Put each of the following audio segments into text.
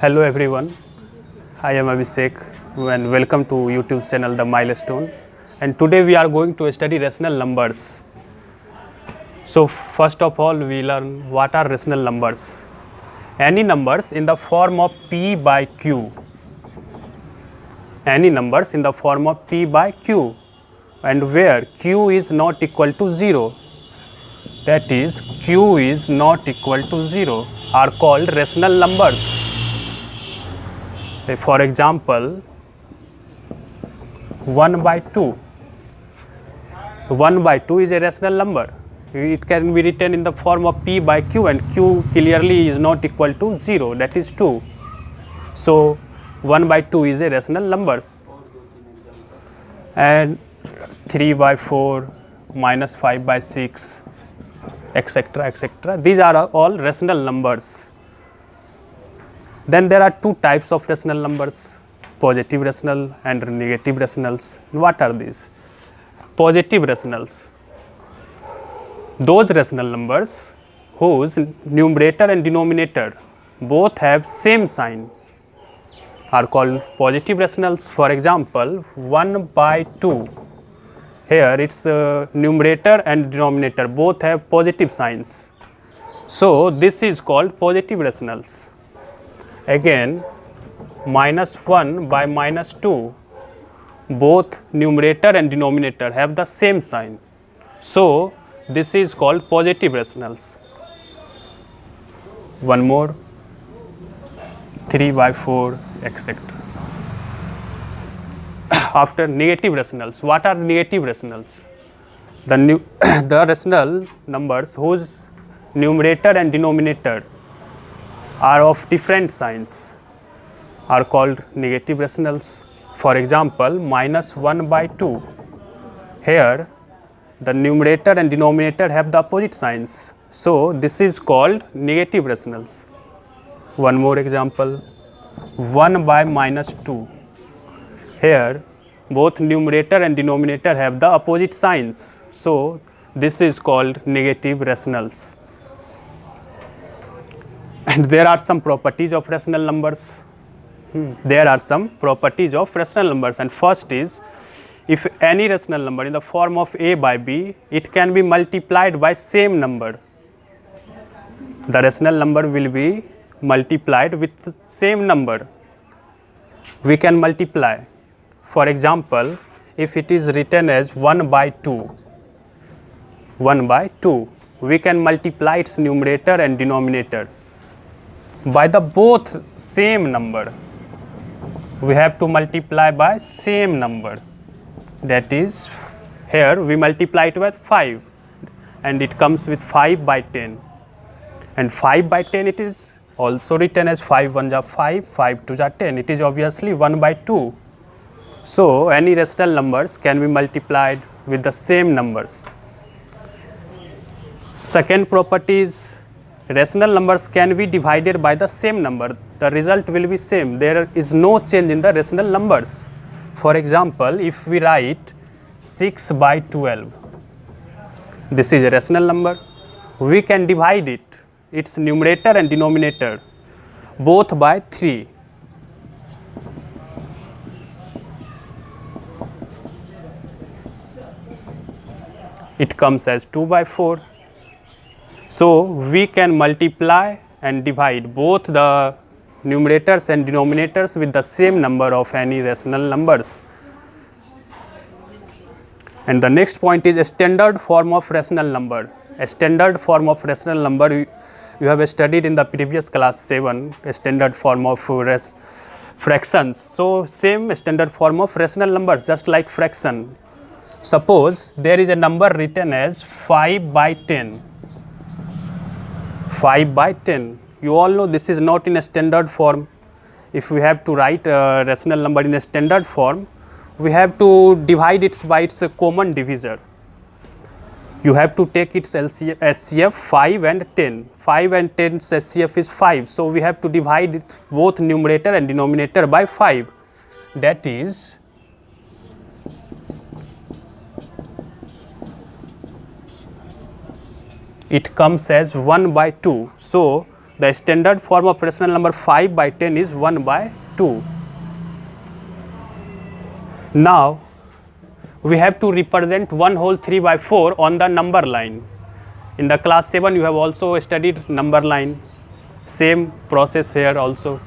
Hello everyone, I am Abhishek and welcome to YouTube channel The Milestone, and today we are going to study rational numbers. So first of all we learn what are rational numbers. Any numbers in the form of p by q. Any numbers in the form of p by q and where q is not equal to 0, that is q is not equal to 0 are called rational numbers. For example, 1 by 2. 1 by 2 is a rational number. It can be written in the form of p by q and q clearly is not equal to 0, that is 2. So 1 by 2 is a rational numbers. And 3 by 4, minus 5 by 6, etc. etc. These are all rational numbers. Then there are two types of rational numbers, positive rational and negative rationals. What are these? Positive rationals. Those rational numbers whose numerator and denominator both have same sign are called positive rationals. For example, 1 by 2. Here its numerator and denominator both have positive signs. So this is called positive rationals. Again, minus 1 by minus 2, both numerator and denominator have the same sign. So this is called positive rationals. One more, 3 by 4, etc. After negative rationals, what are negative rationals? The rational numbers whose numerator and denominator are of different signs are called negative rationals. For example, minus 1 by 2. Here the numerator and denominator have the opposite signs. So this is called negative rationals. One more example, 1 by minus 2. Here both numerator and denominator have the opposite signs. So this is called negative rationals. And there are some properties of rational numbers. There are some properties of rational numbers, and first is, if any rational number in the form of a by b, it can be multiplied by same number. The rational number will be multiplied with the same number. We can multiply. For example, if it is written as 1 by 2, 1 by 2, we can multiply its numerator and denominator by the both same number. We have to multiply by same number, that is, here we multiply it with 5 and it comes with 5 by 10, and 5 by 10 it is also written as 5 1 ja 5, 5 2 ja 10, it is obviously 1 by 2. So any rational numbers can be multiplied with the same numbers. Second property is, rational numbers can be divided by the same number. The result will be same. There is no change in the rational numbers. For example, if we write 6 by 12, this is a rational number. We can divide it, its numerator and denominator, both by 3. It comes as 2 by 4. So we can multiply and divide both the numerators and denominators with the same number of any rational numbers. And the next point is a standard form of rational number. A standard form of rational number you have studied in the previous class 7, a standard form of fractions. So same standard form of rational numbers, just like fraction. Suppose there is a number written as 5 by 10. 5 by 10. You all know this is not in a standard form. If we have to write a rational number in a standard form, we have to divide it by its common divisor. You have to take its SCF 5 and 10. 5 and 10's SCF is 5. So we have to divide it both numerator and denominator by 5. That is, it comes as 1 by 2. So The standard form of rational number 5 by 10 is 1 by 2. Now we have to represent 1 whole 3 by 4 on the number line. In the class 7 you have also studied number line. Same process here also.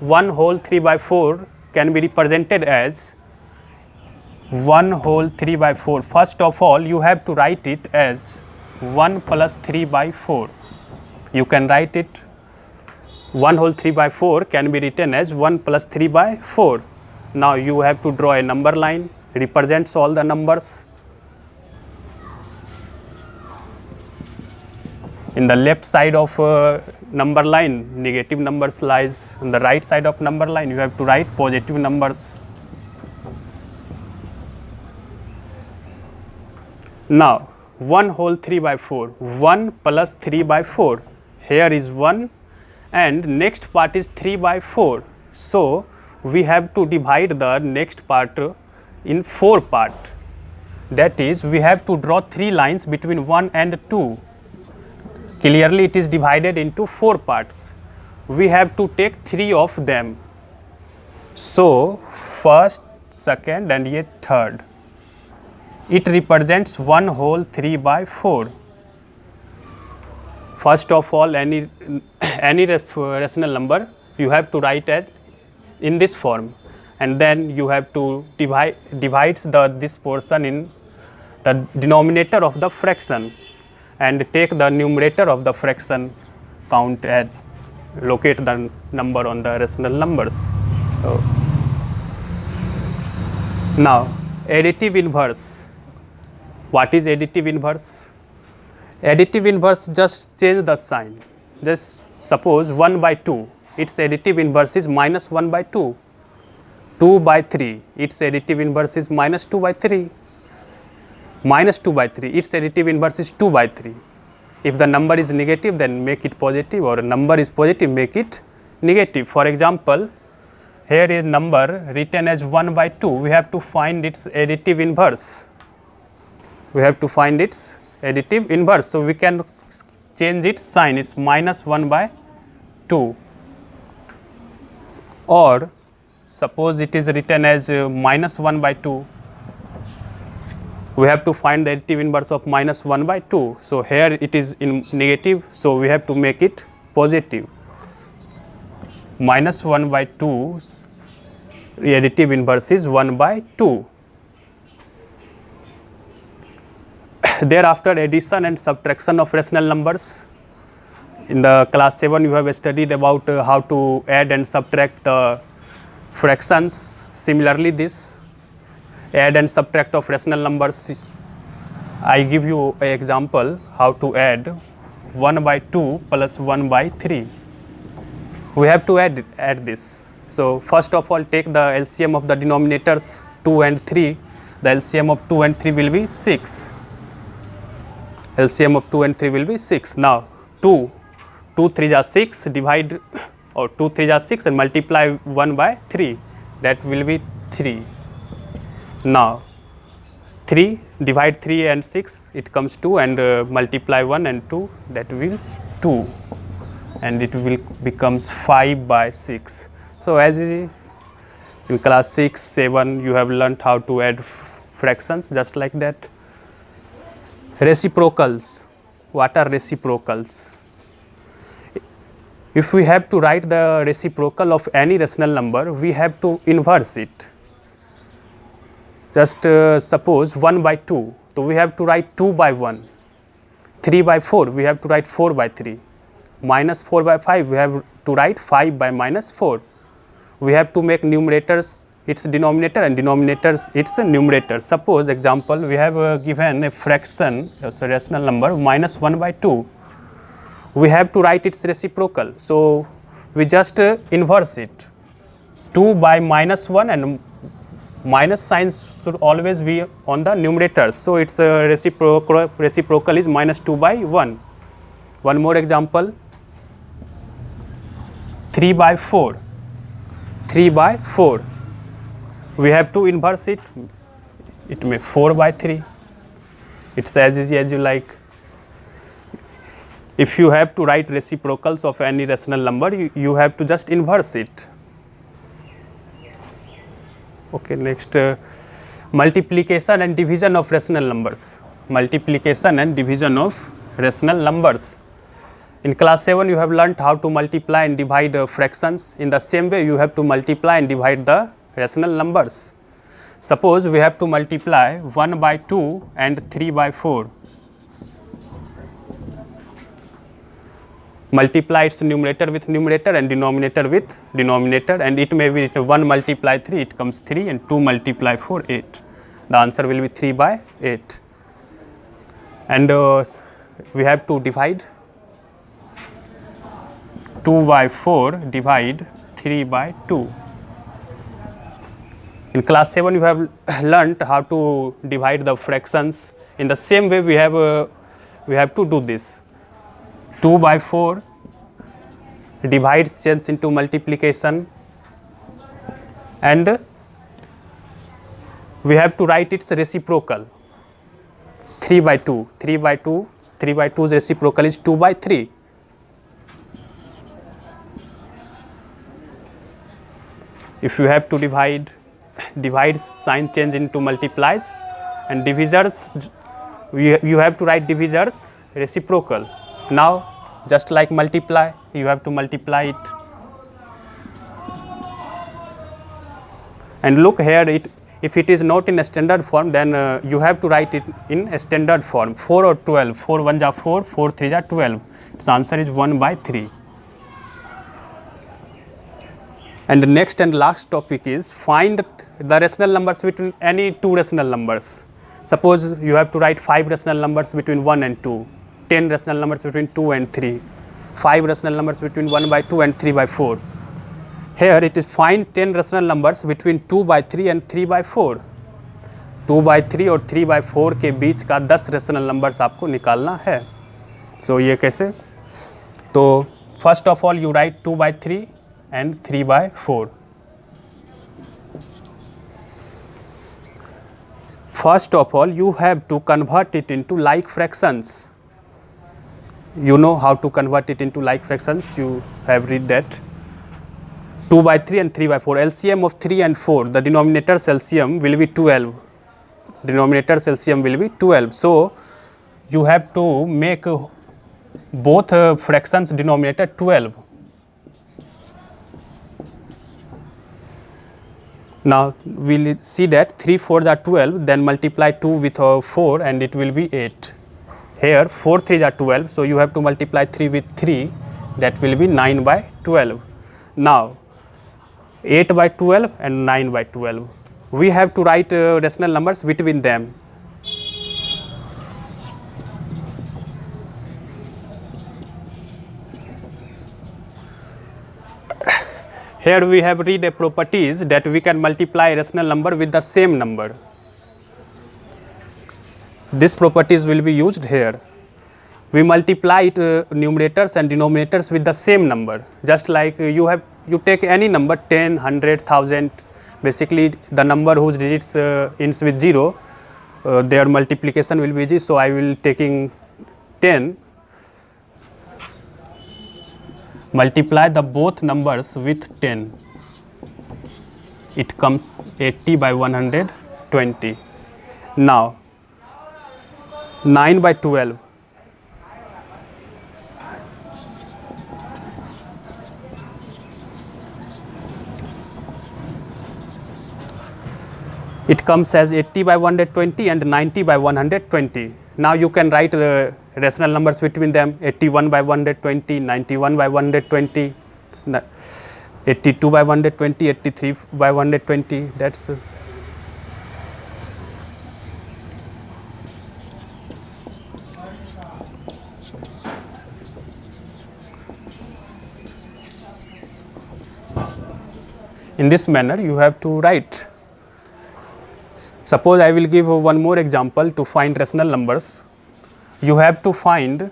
1 whole 3 by 4 can be represented as 1 whole 3 by 4. First of all, you have to write it as 1 plus 3 by 4. You can write it 1 whole 3 by 4 can be written as 1 plus 3 by 4. Now you have to draw a number line, represents all the numbers. In the left side of number line, negative numbers lies. On the right side of number line, you have to write positive numbers. Now 1 whole 3 by 4, 1 plus 3 by 4. Here is 1 and next part is 3 by 4. So we have to divide the next part in 4 parts. That is, we have to draw 3 lines between 1 and 2. Clearly it is divided into 4 parts. We have to take 3 of them. So first, second and yet third. It represents 1 whole 3 by 4. First of all, any rational number you have to write it in this form, and then you have to divides this portion in the denominator of the fraction and take the numerator of the fraction, count and locate the number on the rational numbers. Now additive inverse. What is additive inverse? Additive inverse, just change the sign. Just suppose 1 by 2, its additive inverse is minus 1 by 2. 2 by 3, its additive inverse is minus 2 by 3. Minus 2 by 3, its additive inverse is 2 by 3. If the number is negative, then make it positive, or number is positive, make it negative. For example, here is number written as 1 by 2. We have to find its additive inverse. We have to find its additive inverse. So we can change its sign. It's minus 1 by 2. Or suppose it is written as minus 1 by 2. We have to find the additive inverse of minus 1 by 2. So here it is in negative, so we have to make it positive. Minus 1 by 2's additive inverse is 1 by 2. Thereafter, addition and subtraction of rational numbers. In the class 7 you have studied about how to add and subtract the fractions. Similarly, this add and subtract of rational numbers. I give you an example how to add 1 by 2 plus 1 by 3. We have to add this. So first of all, take the LCM of the denominators 2 and 3. The LCM of 2 and 3 will be 6. LCM of 2 and 3 will be 6. Now 2 3 are 6, divide, or 2 3 are 6 and multiply 1 by 3, that will be 3. Now 3, divide 3 and 6, it comes 2, and multiply 1 and 2, that will 2, and it will becomes 5 by 6. So as in class 6, 7 you have learnt how to add fractions just like that. Reciprocals. What are reciprocals? If we have to write the reciprocal of any rational number, we have to inverse it. Just suppose 1 by 2, so we have to write 2 by 1. 3 by 4, we have to write 4 by 3. Minus 4 by 5, we have to write 5 by minus 4. We have to make numerators its denominator and denominators its numerator. Suppose example, we have given a fraction, so rational number minus 1 by 2. We have to write its reciprocal. So we just inverse it. 2 by minus 1, and minus signs should always be on the numerators. So its reciprocal is minus 2 by 1. One more example, 3 by 4. 3 by 4. We have to inverse it. It may 4 by 3. It's as easy as you like. If you have to write reciprocals of any rational number, you have to just inverse it. Okay, next, multiplication and division of rational numbers. Multiplication and division of rational numbers. In class 7 you have learnt how to multiply and divide fractions. In the same way you have to multiply and divide the rational numbers. Suppose we have to multiply 1 by 2 and 3 by 4. Multiply its numerator with numerator and denominator with denominator, and it may be 1 multiply 3, it comes 3, and 2 multiply 4, 8. The answer will be 3 by 8. And we have to divide 2 by 4 divide 3 by 2. In class 7 you have learnt how to divide the fractions. In the same way we have to do this. 2 by 4 divides change into multiplication, and we have to write its reciprocal. 3 by 2, 3 by 2, 3 by 2's reciprocal is 2 by 3. If you have to divide sign change into multiplies, and divisors you have to write divisors reciprocal. Now just like multiply, you have to multiply it. And look here, if it is not in a standard form, then you have to write it in a standard form. 4 or 12, 4 1 ja 4, 4 3 ja 12. Its answer is 1 by 3. And the next and last topic is find the rational numbers between any two rational numbers. Suppose you have to write 5 rational numbers between 1 and 2, 10 rational numbers between 2 and 3, 5 rational numbers between 1 by 2 and 3 by 4. Here it is find 10 rational numbers between 2 by 3 and 3 by 4. 2 by 3 और 3 by 4 के बीच का 10 rational numbers आपको निकालना है. सो ये कैसे? तो first of all you right 2 by 3 and 3 by 4. First of all you have to convert it into like fractions. You know how to convert it into like fractions, you have read that. 2 by 3 and 3 by 4, LCM of 3 and 4, the denominator's LCM will be 12. Denominator's LCM will be 12. So you have to make both fractions denominator 12. Now we will see that 3 4s are 12, then multiply 2 with 4 and it will be 8. Here 4 3s are 12, so you have to multiply 3 with 3, that will be 9 by 12. Now 8 by 12 and 9 by 12. We have to write rational numbers between them. Here we have read a properties that we can multiply a rational number with the same number. This properties will be used here. We multiply it, numerators and denominators with the same number. Just like you take any number 10, 100, 1000. Basically the number whose digits ends with 0, their multiplication will be easy. So I will taking 10. Multiply the both numbers with 10, it comes 80 by 120. Now 9 by 12, it comes as 80 by 120 and 90 by 120. Now you can write the rational numbers between them, 81 by 120, 91 by 120, 82 by 120, 83 by 120. That's in this manner you have to write. Suppose I will give one more example to find rational numbers. You have to find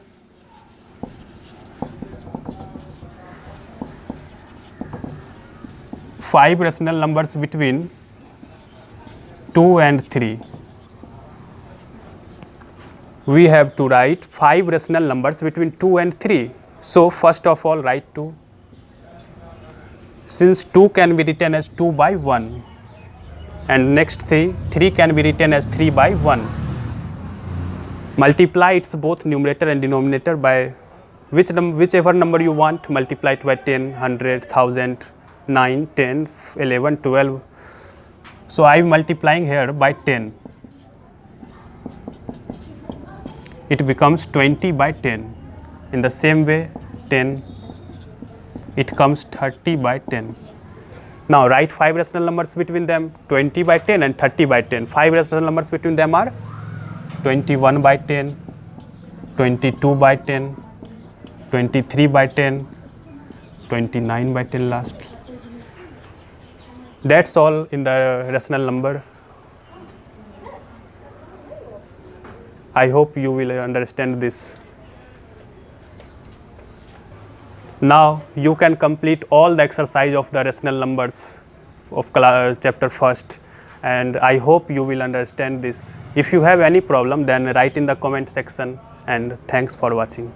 five rational numbers between 2 and 3. we have to write 5 rational numbers between 2 and 3. So first of all write 2. Since 2 can be written as 2 by 1 and next 3 can be written as 3 by 1. Multiply its both numerator and denominator by whichever number you want. Multiply it by 10, 100, 1000, 9, 10, 11, 12. So I am multiplying here by 10. It becomes 20 by 10. In the same way 10, it comes 30 by 10. Now write 5 rational numbers between them, 20 by 10 and 30 by 10. 5 rational numbers between them are 21 by 10, 22 by 10, 23 by 10, 29 by 10 last. That's all in the rational number. I hope you will understand this. Now you can complete all the exercise of the rational numbers of chapter first, and I hope you will understand this. If you have any problem, then write in the comment section, and thanks for watching.